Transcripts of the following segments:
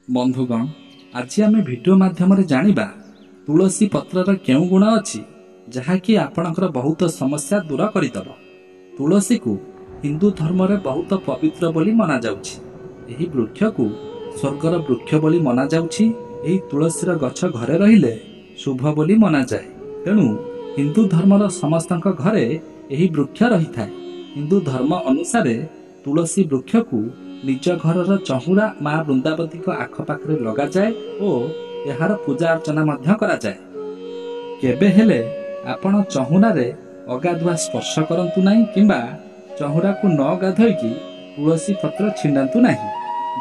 बंधुगण आज आम भिडियो माध्यम जानिबा तुलसी पत्रर केउ गुण अछि जहाँकि आपणकर बहुत समस्या दूर करदेव। तुलसी को हिंदू धर्म रे बहुत पवित्र बोली मना जाउछि। एही वृक्ष को स्वर्गर वृक्ष बोली मना जाउछि। एही तुलसीर गछ घरे रहिले शुभ बोली मना जाए। तेणु हिंदू धर्मर समस्तक घरे एही वृक्ष रही थाए। हिंदू धर्म अनुसार तुलसी वृक्ष को निज घरर चहुरा माँ वृंदावती आखपाखे लगा जाए और यार पूजा अर्चना मध्य करा जाए। केबे हेले आपण चहुरा रे अगाधुआ स्पर्श करंतु नहीं किंबा चहुरा को न गाधोईकी तुलसी पत्र छिंडातु नहीं।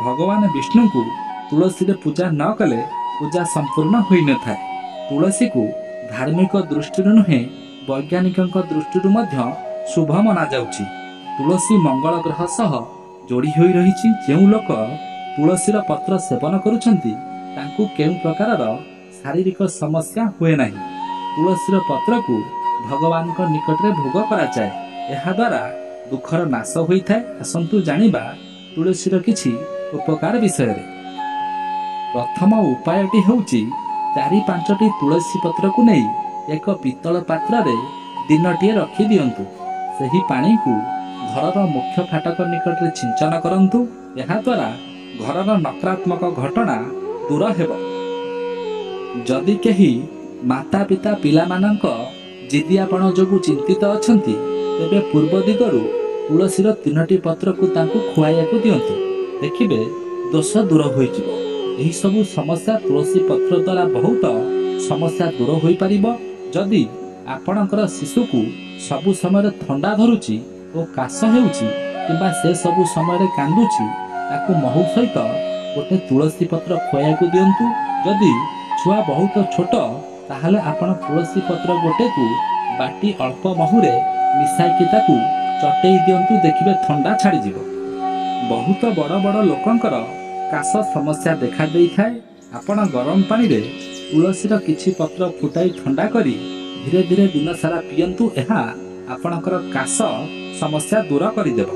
भगवान विष्णु को तुलसी रे पूजा न कले पूजा संपूर्ण होई न थाए। तुलसी को धार्मिक दृष्टि नुहे वैज्ञानिक दृष्टि मध्य शुभ मना जाउछि। तुलसी मंगल ग्रह सह जोड़ी होई रहिछि। जेउ लोक तुलसीर पत्र सेवन करुछंती तांकु केउ प्रकारर शारीरिक समस्या हुए नहीं। तुलसीर पत्र को भगवान को निकट रे भोग करा जाए। एहा द्वारा दुखर नाश होई थाए। आसंतु जानिबा तुलसीर किछि उपकार विषय रे। प्रथम उपायटी होउछि 4-5टी तुलसी पत्र को नहीं एक पितल पात्र रे दिनटिए रखी दियंतु। सही पानी को घरर मुख्य फाटक निकट रे छिंचन करंतु। एहा द्वारा घरर नकारात्मक घटना दूर हेबो। जदि केही माता पिता पिला मानक जिदियापण जोगु चिंतित अछंती तेबे पूर्व दिगरु तुलसीर 3टी पत्र को तांकु खुआइयाकु दियंतु। देखिबे दोष दूर होई जिवो। एही सबु समस्या तुलसी पत्र द्वारा बहुत समस्या दूर होई परिबो। जदि आपणकर शिशु को सबु समय थंडा धरुची और काश हेउची किंबा से सबु समय कांदुची ताकु महू सहित गोटे तुलसी पत्र खुआइयाकु दियंतु। जदि छुआ बहुत छोट ताहले आपण तुलसी पत्र गोटे को बाटी अल्प महुरे मिसाइकी ताकु चटेई दियंतु। देखिबे थंडा छाड़ी जिवो। बहुत बड़ बड़ लोकंकर काश समस्या देखा देई थाए। आपण गरम पानी रे तुलसीर किछि पत्र फुटाई ठंडा करी धीरे धीरे दिन सारा पियंतु। एहा आपणकर काश समस्या दूर करदेव।